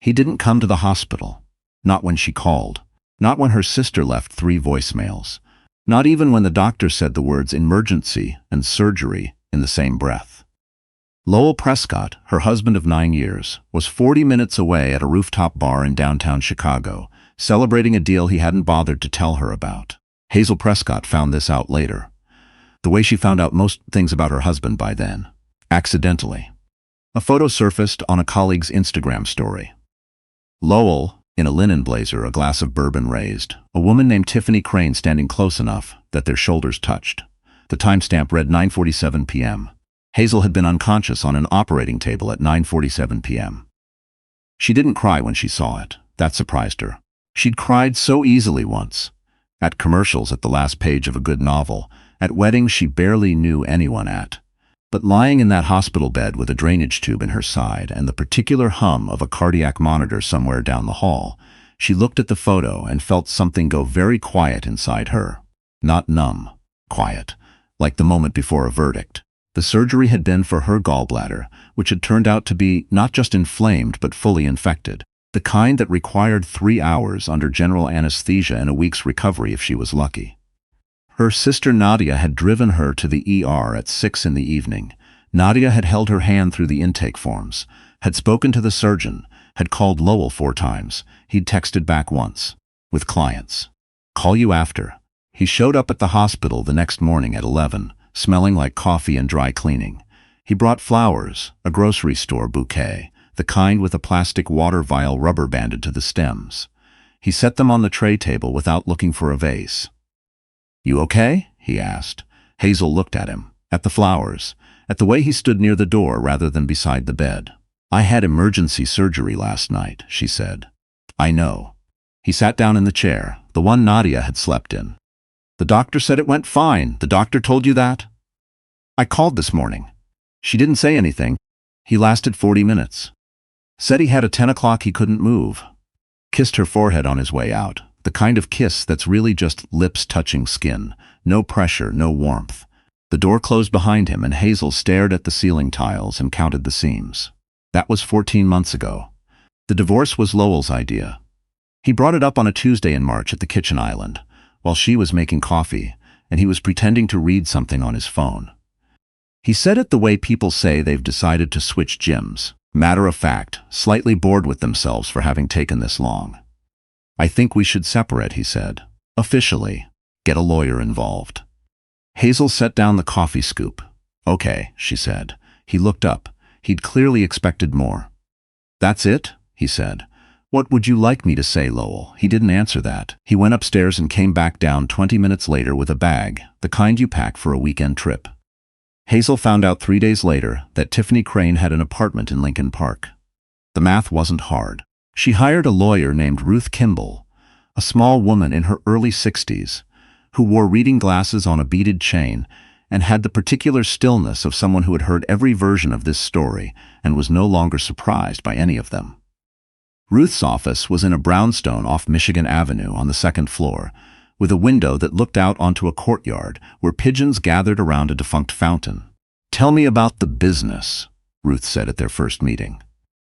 He didn't come to the hospital. Not when she called. Not when her sister left 3 voicemails. Not even when the doctor said the words emergency and surgery in the same breath. Lowell Prescott, her husband of 9 years, was 40 minutes away at a rooftop bar in downtown Chicago, celebrating a deal he hadn't bothered to tell her about. Hazel Prescott found this out later. The way she found out most things about her husband by then. Accidentally. A photo surfaced on a colleague's Instagram story. Lowell, in a linen blazer, a glass of bourbon raised, a woman named Tiffany Crane standing close enough that their shoulders touched. The timestamp read 9:47 p.m. Hazel had been unconscious on an operating table at 9:47 p.m. She didn't cry when she saw it. That surprised her. She'd cried so easily once. At commercials, at the last page of a good novel, at weddings she barely knew anyone at. But lying in that hospital bed with a drainage tube in her side and the particular hum of a cardiac monitor somewhere down the hall, she looked at the photo and felt something go very quiet inside her. Not numb. Quiet. Like the moment before a verdict. The surgery had been for her gallbladder, which had turned out to be not just inflamed but fully infected. The kind that required 3 hours under general anesthesia and a week's recovery if she was lucky. Her sister Nadia had driven her to the ER at 6 in the evening. Nadia had held her hand through the intake forms, had spoken to the surgeon, had called Lowell 4 times. He'd texted back once. With clients. Call you after. He showed up at the hospital the next morning at 11, smelling like coffee and dry cleaning. He brought flowers, a grocery store bouquet, the kind with a plastic water vial rubber banded to the stems. He set them on the tray table without looking for a vase. "You okay?" he asked. Hazel looked at him, at the flowers, at the way he stood near the door rather than beside the bed. "I had emergency surgery last night," she said. "I know." He sat down in the chair, the one Nadia had slept in. "The doctor said it went fine. The doctor told you that?" "I called this morning." She didn't say anything. He lasted 40 minutes. Said he had a 10 o'clock he couldn't move. Kissed her forehead on his way out. The kind of kiss that's really just lips touching skin. No pressure, no warmth. The door closed behind him and Hazel stared at the ceiling tiles and counted the seams. That was 14 months ago. The divorce was Lowell's idea. He brought it up on a Tuesday in March at the kitchen island, while she was making coffee, and he was pretending to read something on his phone. He said it the way people say they've decided to switch gyms. Matter of fact, slightly bored with themselves for having taken this long. "I think we should separate," he said. "Officially. Get a lawyer involved." Hazel set down the coffee scoop. "Okay," she said. He looked up. He'd clearly expected more. "That's it?" he said. "What would you like me to say, Lowell?" He didn't answer that. He went upstairs and came back down 20 minutes later with a bag, the kind you pack for a weekend trip. Hazel found out 3 days later that Tiffany Crane had an apartment in Lincoln Park. The math wasn't hard. She hired a lawyer named Ruth Kimball, a small woman in her early 60s, who wore reading glasses on a beaded chain and had the particular stillness of someone who had heard every version of this story and was no longer surprised by any of them. Ruth's office was in a brownstone off Michigan Avenue on the 2nd floor, with a window that looked out onto a courtyard where pigeons gathered around a defunct fountain. "Tell me about the business," Ruth said at their first meeting.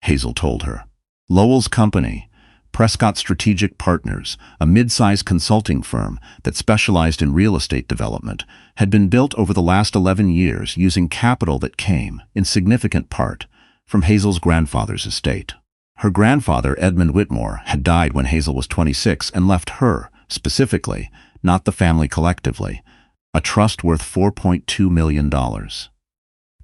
Hazel told her. Lowell's company, Prescott Strategic Partners, a mid-sized consulting firm that specialized in real estate development, had been built over the last 11 years using capital that came, in significant part, from Hazel's grandfather's estate. Her grandfather, Edmund Whitmore, had died when Hazel was 26 and left her, specifically, not the family collectively, a trust worth $4.2 million.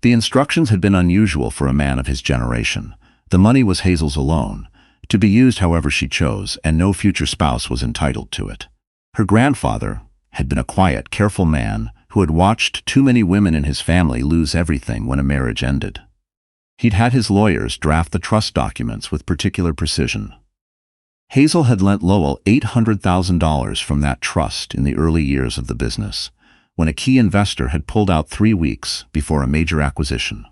The instructions had been unusual for a man of his generation. The money was Hazel's alone, to be used however she chose, and no future spouse was entitled to it. Her grandfather had been a quiet, careful man who had watched too many women in his family lose everything when a marriage ended. He'd had his lawyers draft the trust documents with particular precision. Hazel had lent Lowell $800,000 from that trust in the early years of the business, when a key investor had pulled out 3 weeks before a major acquisition.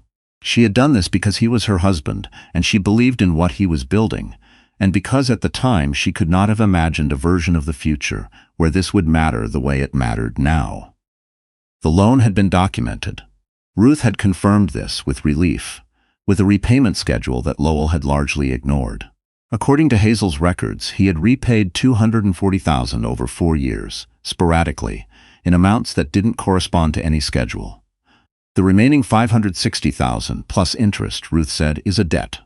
She had done this because he was her husband, and she believed in what he was building, and because at the time she could not have imagined a version of the future where this would matter the way it mattered now. The loan had been documented. Ruth had confirmed this with relief, with a repayment schedule that Lowell had largely ignored. According to Hazel's records, he had repaid $240,000 over 4 years, sporadically, in amounts that didn't correspond to any schedule. The remaining $560,000 plus interest, Ruth said, is a debt.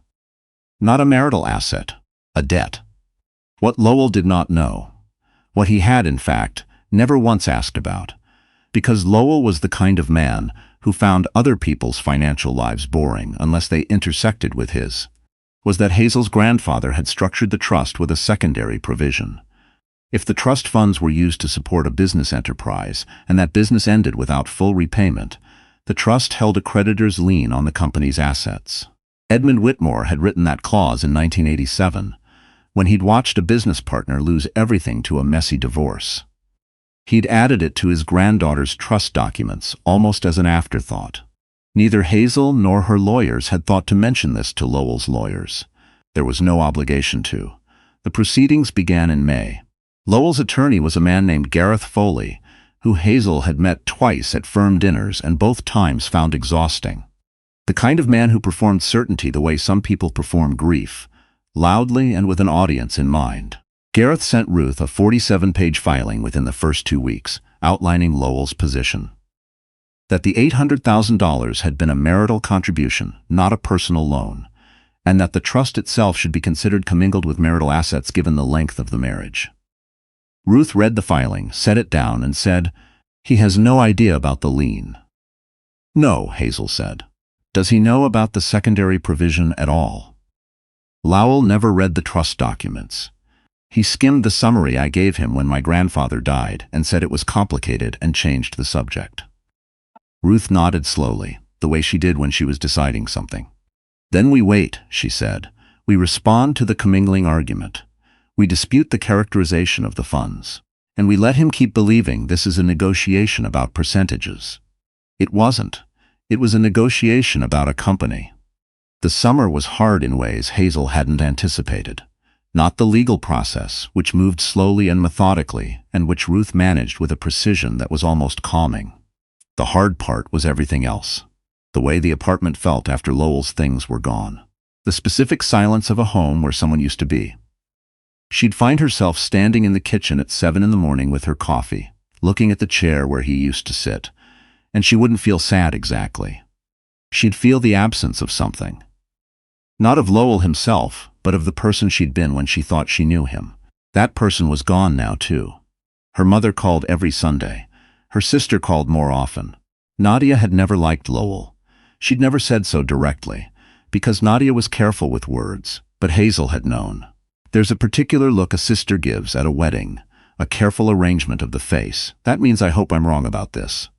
Not a marital asset, a debt. What Lowell did not know, what he had, in fact, never once asked about, because Lowell was the kind of man who found other people's financial lives boring unless they intersected with his, was that Hazel's grandfather had structured the trust with a secondary provision. If the trust funds were used to support a business enterprise and that business ended without full repayment, the trust held a creditor's lien on the company's assets. Edmund Whitmore had written that clause in 1987, when he'd watched a business partner lose everything to a messy divorce. He'd added it to his granddaughter's trust documents almost as an afterthought. Neither Hazel nor her lawyers had thought to mention this to Lowell's lawyers. There was no obligation to. The proceedings began in May. Lowell's attorney was a man named Gareth Foley, who Hazel had met twice at firm dinners and both times found exhausting. The kind of man who performed certainty the way some people perform grief, loudly and with an audience in mind. Gareth sent Ruth a 47-page filing within the first 2 weeks, outlining Lowell's position. That the $800,000 had been a marital contribution, not a personal loan, and that the trust itself should be considered commingled with marital assets given the length of the marriage. Ruth read the filing, set it down, and said, "He has no idea about the lien." "No," Hazel said. "Does he know about the secondary provision at all?" Lowell never read the trust documents. He skimmed the summary I gave him when my grandfather died and said it was complicated and changed the subject. Ruth nodded slowly, the way she did when she was deciding something. "Then we wait," she said. "We respond to the commingling argument. We dispute the characterization of the funds. And we let him keep believing this is a negotiation about percentages. It wasn't. It was a negotiation about a company." The summer was hard in ways Hazel hadn't anticipated. Not the legal process, which moved slowly and methodically, and which Ruth managed with a precision that was almost calming. The hard part was everything else. The way the apartment felt after Lowell's things were gone. The specific silence of a home where someone used to be. She'd find herself standing in the kitchen at 7 in the morning with her coffee, looking at the chair where he used to sit, and she wouldn't feel sad exactly. She'd feel the absence of something. Not of Lowell himself, but of the person she'd been when she thought she knew him. That person was gone now, too. Her mother called every Sunday. Her sister called more often. Nadia had never liked Lowell. She'd never said so directly, because Nadia was careful with words, but Hazel had known. There's a particular look a sister gives at a wedding, a careful arrangement of the face. That means I hope I'm wrong about this.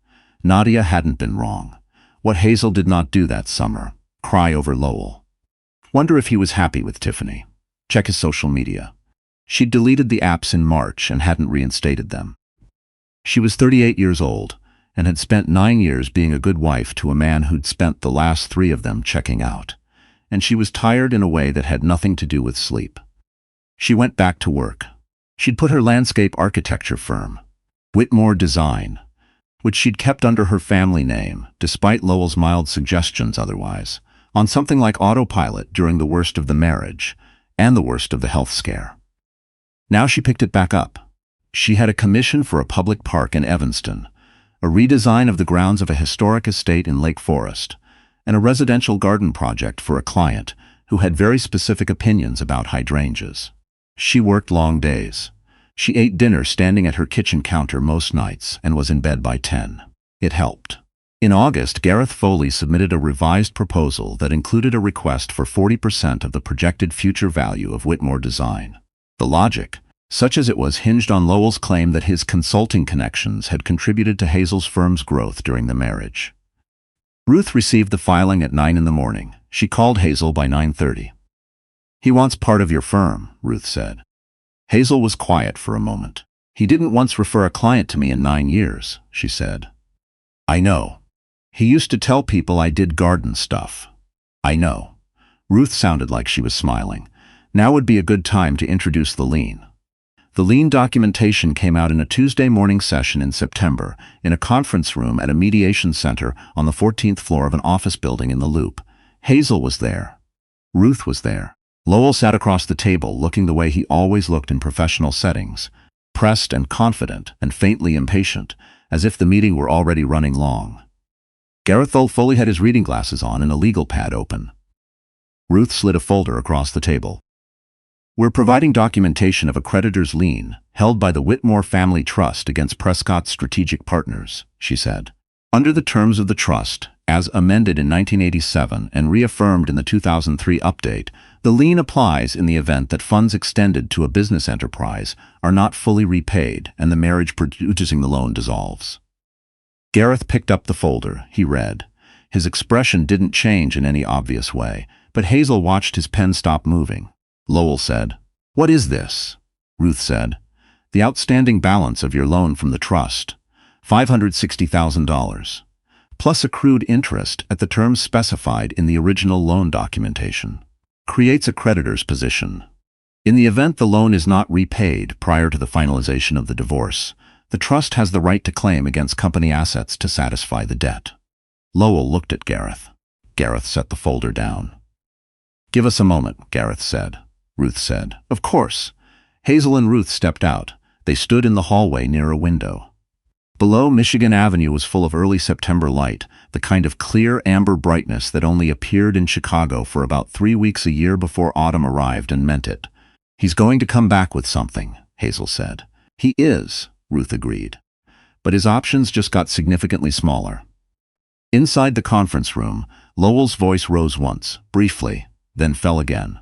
Nadia hadn't been wrong. What Hazel did not do that summer, cry over Lowell. Wonder if he was happy with Tiffany. Check his social media. She'd deleted the apps in March and hadn't reinstated them. She was 38 years old and had spent 9 years being a good wife to a man who'd spent the last 3 of them checking out. And she was tired in a way that had nothing to do with sleep. She went back to work. She'd put her landscape architecture firm, Whitmore Design, which she'd kept under her family name, despite Lowell's mild suggestions otherwise, on something like autopilot during the worst of the marriage and the worst of the health scare. Now she picked it back up. She had a commission for a public park in Evanston, a redesign of the grounds of a historic estate in Lake Forest, and a residential garden project for a client who had very specific opinions about hydrangeas. She worked long days. She ate dinner standing at her kitchen counter most nights and was in bed by 10. It helped. In August, Gareth Foley submitted a revised proposal that included a request for 40% of the projected future value of Whitmore Design. The logic, such as it was, hinged on Lowell's claim that his consulting connections had contributed to Hazel's firm's growth during the marriage. Ruth received the filing at 9 in the morning. She called Hazel by 9:30. "He wants part of your firm," Ruth said. Hazel was quiet for a moment. "He didn't once refer a client to me in 9 years, she said. "I know. He used to tell people I did garden stuff." "I know." Ruth sounded like she was smiling. Now would be a good time to introduce the lien. The lien documentation came out in a Tuesday morning session in September in a conference room at a mediation center on the 14th floor of an office building in the Loop. Hazel was there. Ruth was there. Lowell sat across the table, looking the way he always looked in professional settings, pressed and confident and faintly impatient, as if the meeting were already running long. Gareth fully had his reading glasses on and a legal pad open. Ruth slid a folder across the table. "We're providing documentation of a creditor's lien held by the Whitmore Family Trust against Prescott's strategic partners," she said. "Under the terms of the trust, as amended in 1987 and reaffirmed in the 2003 update, the lien applies in the event that funds extended to a business enterprise are not fully repaid and the marriage producing the loan dissolves." Gareth picked up the folder. He read. His expression didn't change in any obvious way, but Hazel watched his pen stop moving. Lowell said, "What is this?" Ruth said, "The outstanding balance of your loan from the trust, $560,000, plus accrued interest at the terms specified in the original loan documentation, creates a creditor's position. In the event the loan is not repaid prior to the finalization of the divorce, the trust has the right to claim against company assets to satisfy the debt." Lowell looked at Gareth. Gareth set the folder down. "Give us a moment," Gareth said. Ruth said, "Of course." Hazel and Ruth stepped out. They stood in the hallway near a window. Below, Michigan Avenue was full of early September light, the kind of clear amber brightness that only appeared in Chicago for about 3 weeks a year before autumn arrived and meant it. "He's going to come back with something," Hazel said. "He is," Ruth agreed. But his options just got significantly smaller. Inside the conference room, Lowell's voice rose once, briefly, then fell again.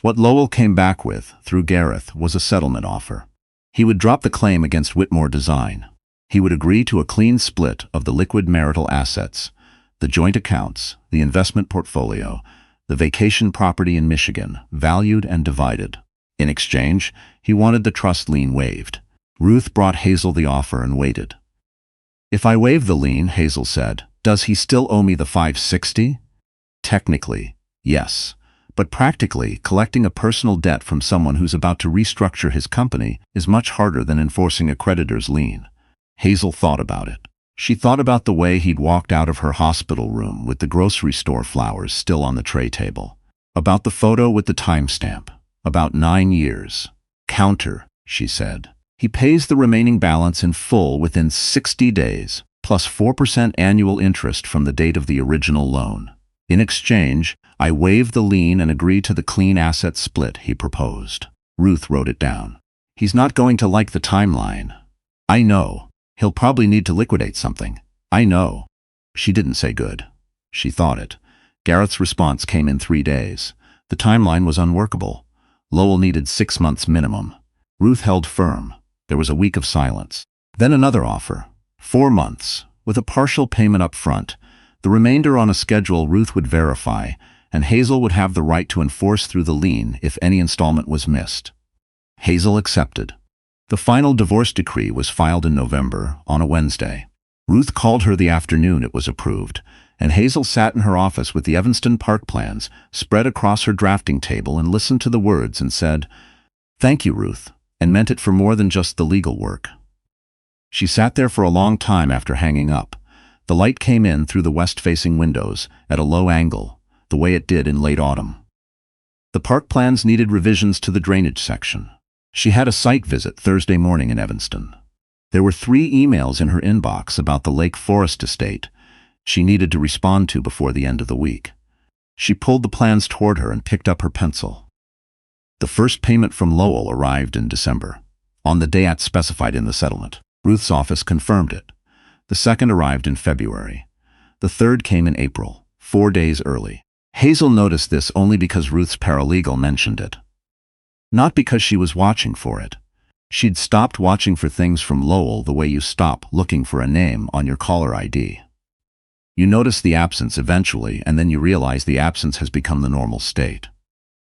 What Lowell came back with, through Gareth, was a settlement offer. He would drop the claim against Whitmore Design. He would agree to a clean split of the liquid marital assets, the joint accounts, the investment portfolio, the vacation property in Michigan, valued and divided. In exchange, he wanted the trust lien waived. Ruth brought Hazel the offer and waited. "If I waive the lien," Hazel said, "does he still owe me the $560? "Technically, yes. But practically, collecting a personal debt from someone who's about to restructure his company is much harder than enforcing a creditor's lien." Hazel thought about it. She thought about the way he'd walked out of her hospital room with the grocery store flowers still on the tray table. About the photo with the timestamp. About 9 years. "Counter," she said. "He pays the remaining balance in full within 60 days, plus 4% annual interest from the date of the original loan. In exchange, I waive the lien and agree to the clean asset split," he proposed. Ruth wrote it down. "He's not going to like the timeline." "I know. He'll probably need to liquidate something." "I know." She didn't say good. She thought it. Gareth's response came in 3 days. The timeline was unworkable. Lowell needed 6 months minimum. Ruth held firm. There was a week of silence. Then another offer. 4 months, with a partial payment up front. The remainder on a schedule Ruth would verify, and Hazel would have the right to enforce through the lien if any installment was missed. Hazel accepted. The final divorce decree was filed in November, on a Wednesday. Ruth called her the afternoon it was approved, and Hazel sat in her office with the Evanston Park plans spread across her drafting table and listened to the words and said, "Thank you, Ruth," and meant it for more than just the legal work. She sat there for a long time after hanging up. The light came in through the west-facing windows, at a low angle, the way it did in late autumn. The park plans needed revisions to the drainage section. She had a site visit Thursday morning in Evanston. There were 3 emails in her inbox about the Lake Forest estate she needed to respond to before the end of the week. She pulled the plans toward her and picked up her pencil. The first payment from Lowell arrived in December, on the day specified in the settlement. Ruth's office confirmed it. The second arrived in February. The third came in April, 4 days early. Hazel noticed this only because Ruth's paralegal mentioned it. Not because she was watching for it. She'd stopped watching for things from Lowell the way you stop looking for a name on your caller ID. You notice the absence eventually, and then you realize the absence has become the normal state.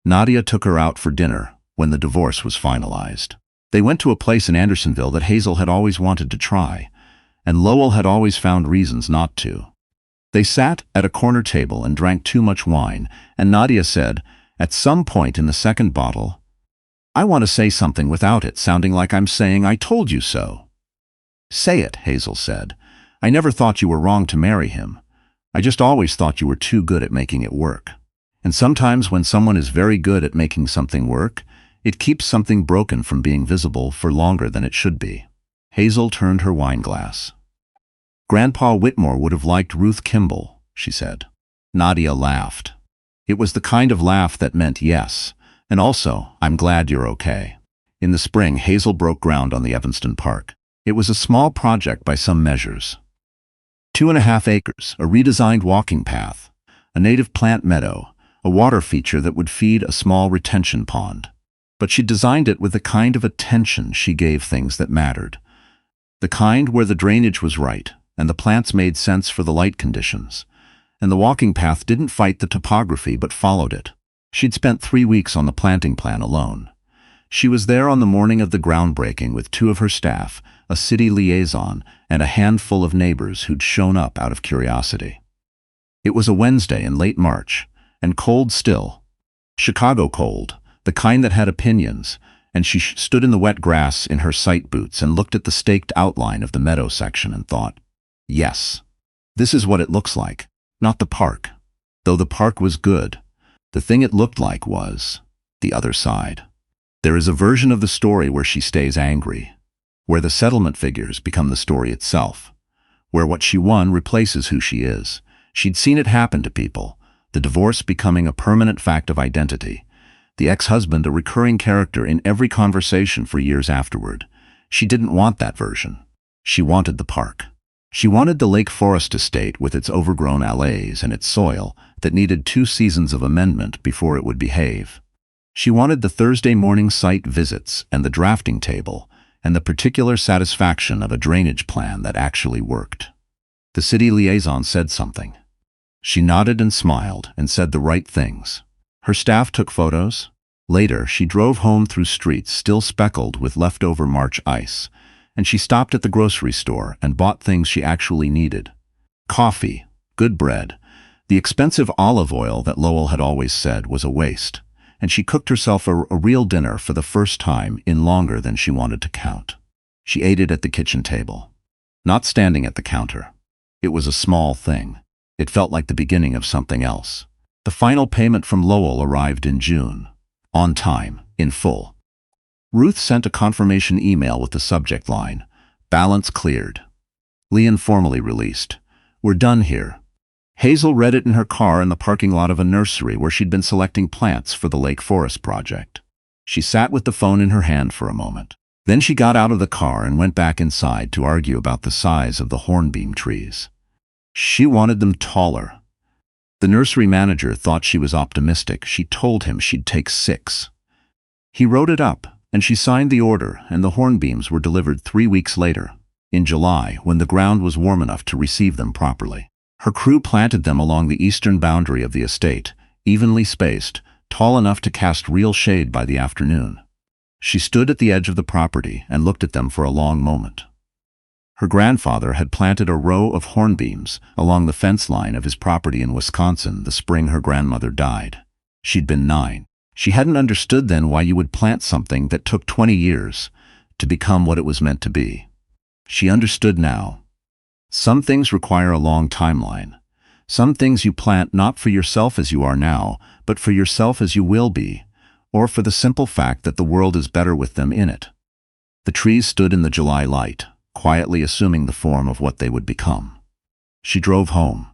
Nadia took her out for dinner when the divorce was finalized. They went to a place in Andersonville that Hazel had always wanted to try, and Lowell had always found reasons not to. They sat at a corner table and drank too much wine, and Nadia said, at some point in the second bottle, "I want to say something without it sounding like I'm saying I told you so." "Say it," Hazel said. "I never thought you were wrong to marry him. I just always thought you were too good at making it work." And sometimes when someone is very good at making something work, it keeps something broken from being visible for longer than it should be. Hazel turned her wine glass. Grandpa Whitmore would have liked Ruth Kimball, she said. Nadia laughed. It was the kind of laugh that meant yes, and also, I'm glad you're okay. In the spring, Hazel broke ground on the Evanston Park. It was a small project by some measures. 2.5 acres, a redesigned walking path, a native plant meadow, a water feature that would feed a small retention pond. But she designed it with the kind of attention she gave things that mattered. The kind where the drainage was right, and the plants made sense for the light conditions. And the walking path didn't fight the topography but followed it. She'd spent 3 weeks on the planting plan alone. She was there on the morning of the groundbreaking with 2 of her staff, a city liaison, and a handful of neighbors who'd shown up out of curiosity. It was a Wednesday in late March, and cold still. Chicago cold, the kind that had opinions, and she stood in the wet grass in her sight boots and looked at the staked outline of the meadow section and thought, yes, this is what it looks like, not the park. Though the park was good, the thing it looked like was the other side. There is a version of the story where she stays angry, where the settlement figures become the story itself, where what she won replaces who she is. She'd seen it happen to people, the divorce becoming a permanent fact of identity, the ex-husband a recurring character in every conversation for years afterward. She didn't want that version. She wanted the park. She wanted the Lake Forest estate with its overgrown alleys and its soil that needed 2 seasons of amendment before it would behave. She wanted the Thursday morning site visits and the drafting table and the particular satisfaction of a drainage plan that actually worked. The city liaison said something. She nodded and smiled and said the right things. Her staff took photos. Later, she drove home through streets still speckled with leftover March ice, and she stopped at the grocery store and bought things she actually needed. Coffee, good bread, the expensive olive oil that Lowell had always said was a waste, and she cooked herself a real dinner for the first time in longer than she wanted to count. She ate it at the kitchen table, not standing at the counter. It was a small thing. It felt like the beginning of something else. The final payment from Lowell arrived in June. On time, in full. Ruth sent a confirmation email with the subject line, "Balance cleared." Lien formally released, "We're done here." Hazel read it in her car in the parking lot of a nursery where she'd been selecting plants for the Lake Forest project. She sat with the phone in her hand for a moment. Then she got out of the car and went back inside to argue about the size of the hornbeam trees. She wanted them taller. The nursery manager thought she was optimistic. She told him she'd take 6. He wrote it up, and she signed the order, and the hornbeams were delivered 3 weeks later, in July, when the ground was warm enough to receive them properly. Her crew planted them along the eastern boundary of the estate, evenly spaced, tall enough to cast real shade by the afternoon. She stood at the edge of the property and looked at them for a long moment. Her grandfather had planted a row of hornbeams along the fence line of his property in Wisconsin the spring her grandmother died. She'd been 9. She hadn't understood then why you would plant something that took 20 years to become what it was meant to be. She understood now. Some things require a long timeline. Some things you plant not for yourself as you are now, but for yourself as you will be, or for the simple fact that the world is better with them in it. The trees stood in the July light, quietly assuming the form of what they would become. She drove home.